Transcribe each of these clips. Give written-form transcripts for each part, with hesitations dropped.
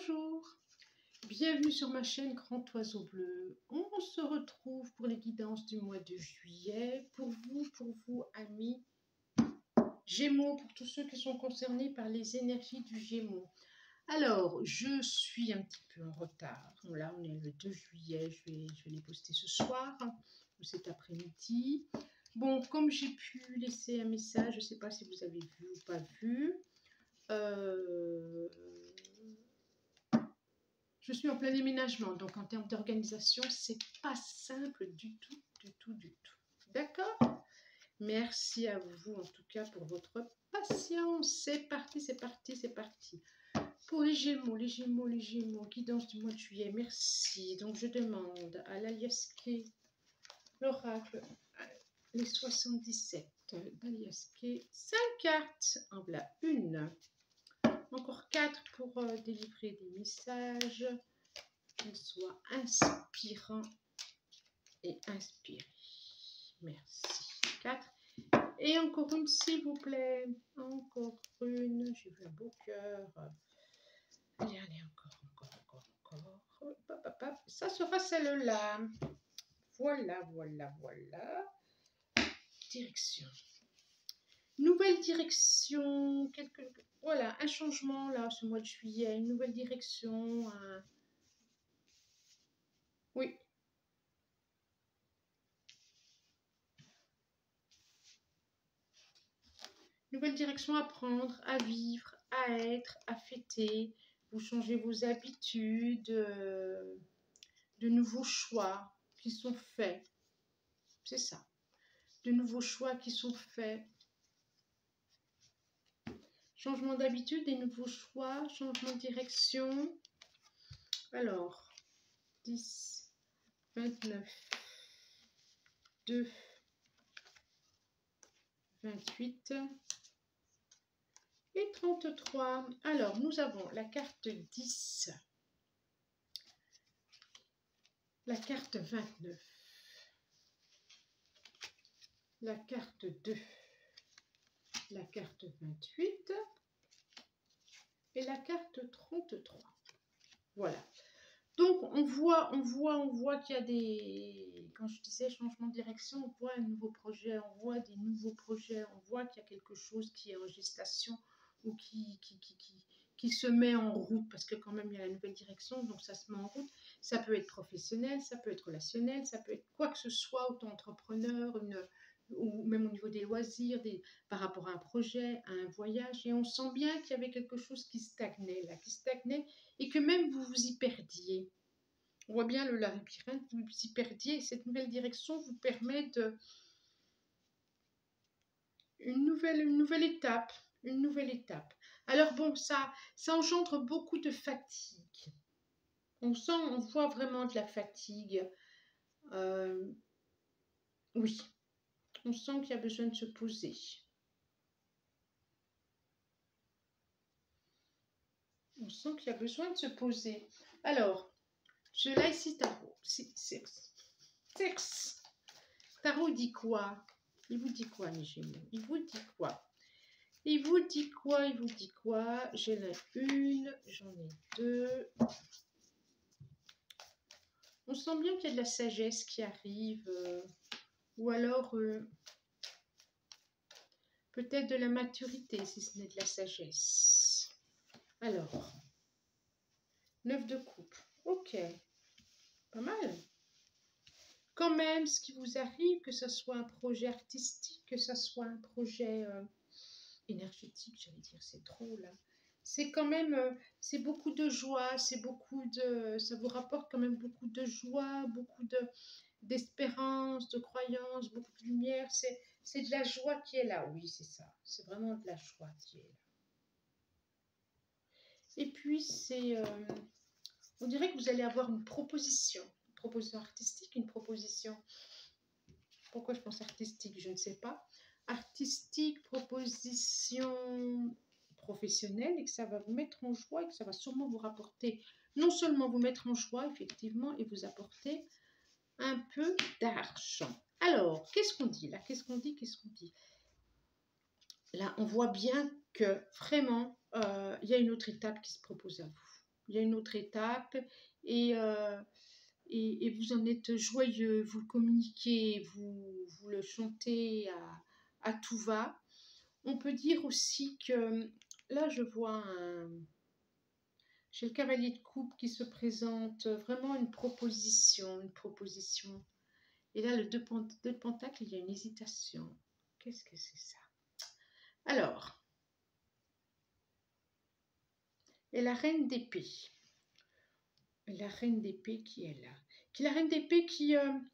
Bonjour, bienvenue sur ma chaîne Grand Oiseau Bleu. On se retrouve pour les guidances du mois de juillet. Pour vous amis Gémeaux, pour tous ceux qui sont concernés par les énergies du Gémeaux. Alors, je suis un petit peu en retard. Là, on est le 2 juillet, je vais les poster ce soir ou cet après-midi. Bon, comme j'ai pu laisser un message, je ne sais pas si vous avez vu ou pas vu. Je suis en plein déménagement, donc en termes d'organisation, c'est pas simple du tout. D'accord? Merci à vous en tout cas pour votre patience. C'est parti. Pour les Gémeaux, guidance du mois de juillet, merci. Donc je demande à l'Aliasqué, l'oracle, les 77 d'Aliasqué, 5 cartes en blanc, une. Encore 4 pour délivrer des messages qui soient inspirants et inspirés. Merci. 4. Et encore une, s'il vous plaît. Encore une. J'ai vu un beau cœur. Allez, encore. Ça sera celle-là. Voilà. Direction. Nouvelle direction, voilà, un changement là, ce mois de juillet, une nouvelle direction. Oui. Nouvelle direction à prendre, à vivre, à être, à fêter. Vous changez vos habitudes, de nouveaux choix qui sont faits. C'est ça. De nouveaux choix qui sont faits. Changement d'habitude, des nouveaux choix, changement de direction. Alors, 10, 29, 2, 28 et 33. Alors, nous avons la carte 10, la carte 29, la carte 2, la carte 28 et la carte 33. Voilà. Donc, on voit qu'il y a des, quand je disais changement de direction, on voit un nouveau projet, on voit des nouveaux projets, on voit qu'il y a quelque chose qui est en gestation ou qui se met en route, parce que quand même, il y a la nouvelle direction, donc ça se met en route. Ça peut être professionnel, ça peut être relationnel, ça peut être quoi que ce soit, auto-entrepreneur, ou même au niveau des loisirs, par rapport à un projet, à un voyage, et on sent bien qu'il y avait quelque chose qui stagnait là, et que même vous vous y perdiez. On voit bien le labyrinthe, vous vous y perdiez, et cette nouvelle direction vous permet une nouvelle étape, Alors bon, ça engendre beaucoup de fatigue. On voit vraiment de la fatigue. Oui, on sent qu'il y a besoin de se poser. On sent qu'il y a besoin de se poser. Alors, je l'ai ici, Tarot. Tarot dit quoi? Il vous dit quoi, mes Gémeaux? Il vous dit quoi? J'en ai une, j'en ai deux. On sent bien qu'il y a de la sagesse qui arrive, ou alors peut-être de la maturité, si ce n'est de la sagesse. Alors, 9 de coupe. Ok, pas mal. Quand même, ce qui vous arrive, que ce soit un projet artistique, que ce soit un projet énergétique, j'allais dire, c'est trop là. C'est quand même, c'est beaucoup de joie, ça vous rapporte quand même beaucoup de joie, beaucoup d'espérance, de croyance, beaucoup de lumière. C'est de la joie qui est là, oui, c'est ça. C'est vraiment de la joie qui est là. Et puis, on dirait que vous allez avoir une proposition artistique, une proposition. Pourquoi je pense artistique, je ne sais pas. Artistique, proposition professionnelle, et que ça va vous mettre en joie, et que ça va sûrement vous rapporter, non seulement vous mettre en joie, effectivement, et vous apporter un peu d'argent. Alors, qu'est-ce qu'on dit là? Qu'est-ce qu'on dit? Là, on voit bien que vraiment, il y a une autre étape qui se propose à vous. il y a une autre étape et, et vous en êtes joyeux, vous le communiquez, vous le chantez à tout va. On peut dire aussi que là, je vois j'ai le cavalier de coupe qui se présente, vraiment une proposition, une proposition. Et là, le 2 de pentacle, il y a une hésitation. Qu'est-ce que c'est ça? Alors, et la reine d'épée. La reine d'épée qui est là. La reine d'épée qui... vous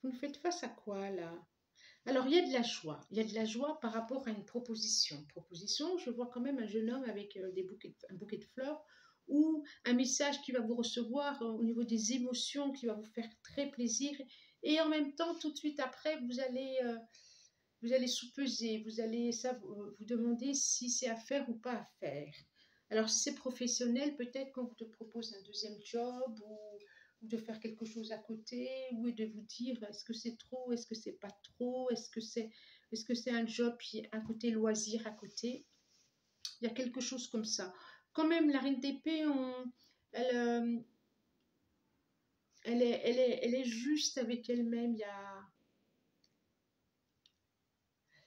nous faites face à quoi là? Alors, il y a de la joie. Il y a de la joie par rapport à une proposition. Proposition, je vois quand même un jeune homme avec un bouquet de fleurs ou un message qui va vous recevoir au niveau des émotions, qui va vous faire très plaisir. Et en même temps, tout de suite après, vous allez sous-peser, vous allez vous demander si c'est à faire ou pas à faire. Alors, si c'est professionnel, peut-être qu'on vous propose un deuxième job ou de faire quelque chose à côté, ou de vous dire est-ce que c'est trop, est-ce que c'est pas trop, est-ce que c'est un job puis un côté loisir à côté. Il y a quelque chose comme ça. Quand même, la reine d'épée, elle est juste avec elle-même. Il y a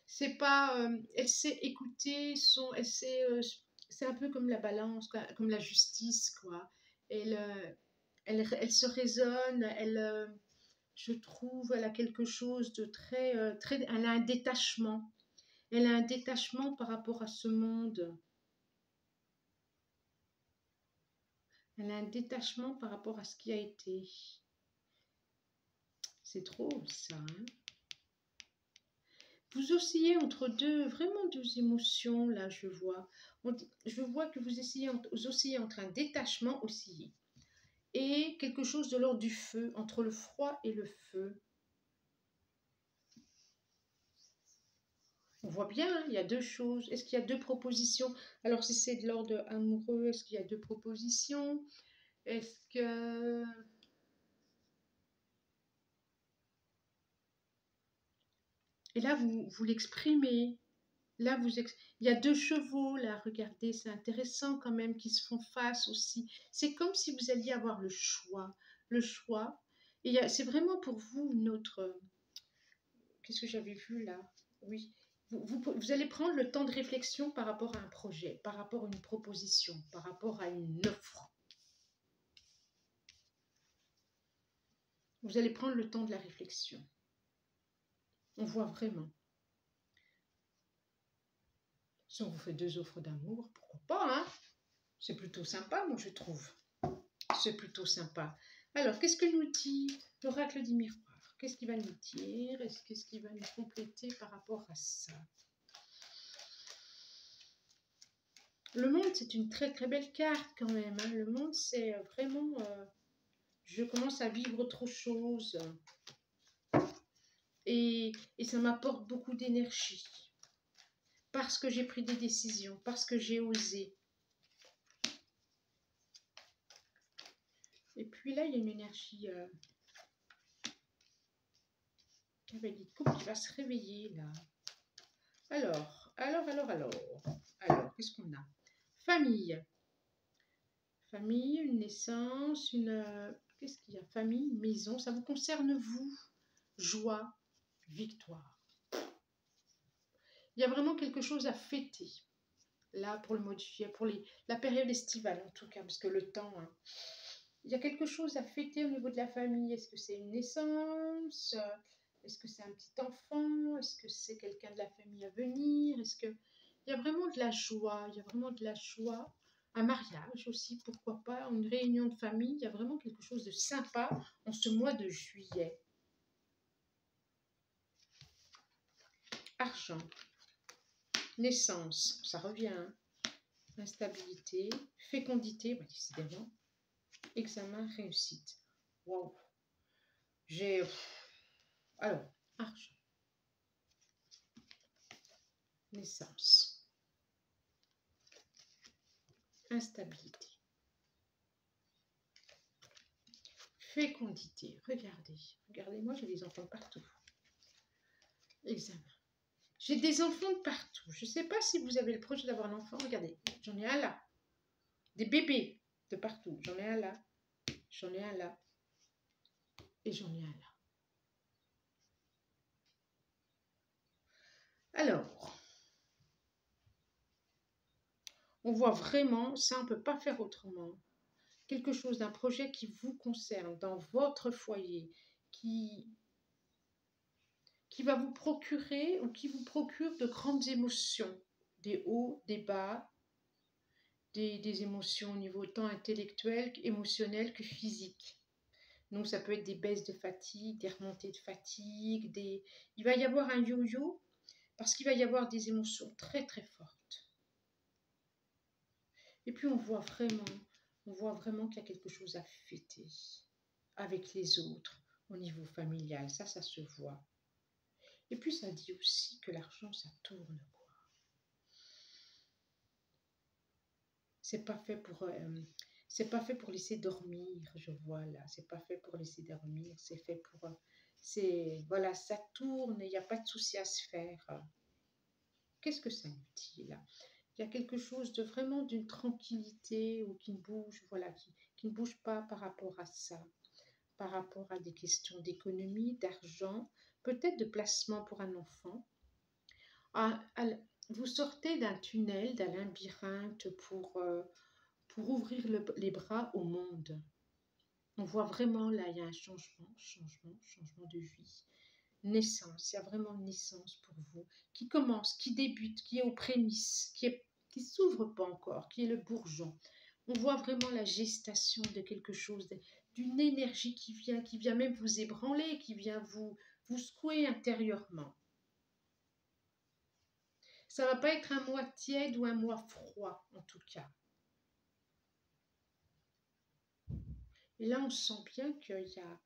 c'est pas elle sait écouter c'est un peu comme la balance quoi, comme la justice quoi. Elle se raisonne, je trouve elle a quelque chose de très elle a un détachement, par rapport à ce monde, elle a un détachement par rapport à ce qui a été. C'est trop ça hein. Vous oscillez entre vraiment deux émotions, là, je vois. Je vois que vous oscillez entre un détachement oscillé et quelque chose de l'ordre du feu, entre le froid et le feu. On voit bien, hein, il y a deux choses. Est-ce qu'il y a deux propositions? Alors, si c'est de l'ordre amoureux, est-ce qu'il y a deux propositions? Est-ce que... Et là, vous l'exprimez. Là, il y a deux chevaux, là, regardez, c'est intéressant quand même, qui se font face aussi. C'est comme si vous alliez avoir le choix. Le choix. Et c'est vraiment pour vous notre... Qu'est-ce que j'avais vu là? Oui. Vous allez prendre le temps de réflexion par rapport à un projet, par rapport à une proposition, par rapport à une offre. Vous allez prendre le temps de la réflexion. On voit vraiment. Si on vous fait deux offres d'amour, pourquoi pas, hein? C'est plutôt sympa, moi je trouve. C'est plutôt sympa. Alors, qu'est-ce que nous dit l'oracle du miroir? Qu'est-ce qu'il va nous dire? Qu'est-ce qu'il va nous compléter par rapport à ça? Le monde, c'est une très très belle carte quand même. Hein. Le monde, c'est vraiment... je commence à vivre autre chose. Et ça m'apporte beaucoup d'énergie. Parce que j'ai pris des décisions, parce que j'ai osé. Et puis là, il y a une énergie cavalier de coupe qui va se réveiller là. Alors, qu'est-ce qu'on a? Famille. Famille, une naissance, qu'est-ce qu'il y a? Famille, maison, ça vous concerne vous. Joie, victoire. Il y a vraiment quelque chose à fêter. Là, pour le mois de juillet, pour la période estivale en tout cas, parce que le temps... Hein, il y a quelque chose à fêter au niveau de la famille. Est-ce que c'est une naissance? Est-ce que c'est un petit enfant? Est-ce que c'est quelqu'un de la famille à venir? Est-ce que... Il y a vraiment de la joie. Il y a vraiment de la joie. Un mariage aussi, pourquoi pas? Une réunion de famille. Il y a vraiment quelque chose de sympa en ce mois de juillet. Argent. Naissance. Ça revient. Hein. Instabilité. Fécondité. Bah, décidément. Examen, réussite. Waouh. J'ai... Alors, argent. Naissance. Instabilité. Fécondité. Regardez. Regardez-moi, j'ai des enfants de partout. Examen. J'ai des enfants de partout. Je ne sais pas si vous avez le projet d'avoir un enfant. Regardez, j'en ai un là. Des bébés. de partout. J'en ai un là, j'en ai un là, et j'en ai un là. Alors, on voit vraiment, ça on ne peut pas faire autrement, quelque chose d'un projet qui vous concerne, dans votre foyer, qui va vous procurer ou qui vous procure de grandes émotions, des hauts, des bas, des émotions au niveau tant intellectuel, émotionnel que physique. Donc ça peut être des baisses de fatigue, des remontées de fatigue, il va y avoir un yo-yo parce qu'il va y avoir des émotions très très fortes. Et puis on voit vraiment qu'il y a quelque chose à fêter avec les autres au niveau familial, ça se voit. Et puis ça dit aussi que l'argent ça tourne quoi. C'est pas fait pour laisser dormir, je vois là. C'est pas fait pour laisser dormir, c'est fait pour... voilà, ça tourne, il n'y a pas de souci à se faire. Qu'est-ce que ça nous dit là? Il y a quelque chose de vraiment d'une tranquillité ou qui ne bouge, voilà, qui ne bouge pas par rapport à ça, par rapport à des questions d'économie, d'argent, peut-être de placement pour un enfant. Vous sortez d'un tunnel, d'un labyrinthe pour ouvrir les bras au monde. On voit vraiment là, il y a un changement de vie. Naissance, il y a vraiment une naissance pour vous, qui commence, qui débute, qui est aux prémices, qui s'ouvre pas encore, qui est le bourgeon. On voit vraiment la gestation de quelque chose, d'une énergie qui vient même vous ébranler, qui vient vous secouer intérieurement. Ça va pas être un mois tiède ou un mois froid, en tout cas. Et là, on sent bien qu'il y a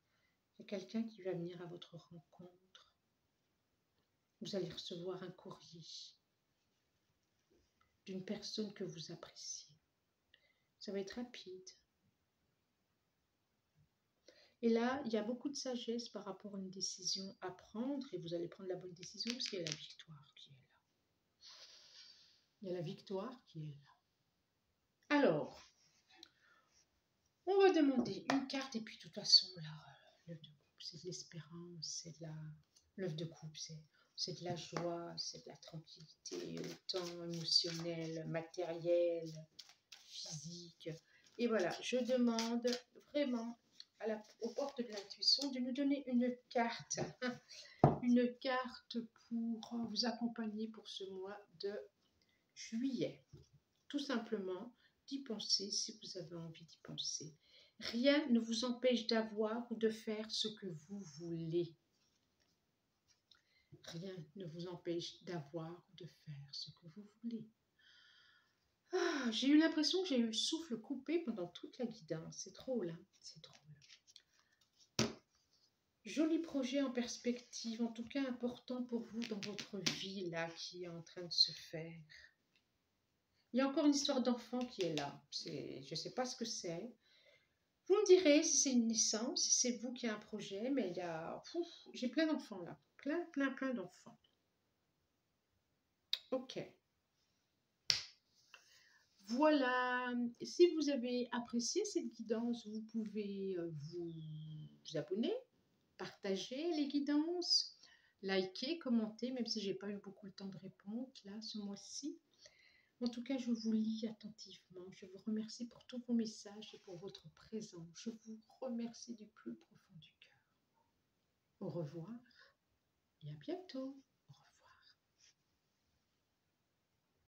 quelqu'un qui va venir à votre rencontre. Vous allez recevoir un courrier d'une personne que vous appréciez. Ça va être rapide. Et là, il y a beaucoup de sagesse par rapport à une décision à prendre et vous allez prendre la bonne décision parce qu'il y a la victoire qui est là. Il y a la victoire qui est là. Alors, on va demander une carte et puis de toute façon, là, l'œuf de coupe, c'est de l'espérance, c'est de la... L'œuf de coupe, c'est de la joie, c'est de la tranquillité, autant émotionnelle, matérielle, physique. Et voilà, je demande vraiment aux portes de l'intuition de nous donner une carte pour vous accompagner pour ce mois de juillet. Tout simplement d'y penser si vous avez envie d'y penser. Rien ne vous empêche d'avoir ou de faire ce que vous voulez. Rien ne vous empêche d'avoir ou de faire ce que vous voulez. Ah, j'ai eu l'impression que j'ai eu le souffle coupé pendant toute la guidance. C'est trop là, c'est trop là. Joli projet en perspective, en tout cas important pour vous dans votre vie là qui est en train de se faire. Il y a encore une histoire d'enfant qui est là. Je ne sais pas ce que c'est. Vous me direz si c'est une naissance, si c'est vous qui avez un projet, mais il y a... j'ai plein d'enfants là. Plein d'enfants. Ok. Voilà. Si vous avez apprécié cette guidance, vous pouvez vous abonner, partager les guidances, liker, commenter, même si je n'ai pas eu beaucoup le temps de répondre là ce mois-ci. En tout cas, je vous lis attentivement. Je vous remercie pour tous vos messages et pour votre présence. Je vous remercie du plus profond du cœur. Au revoir et à bientôt.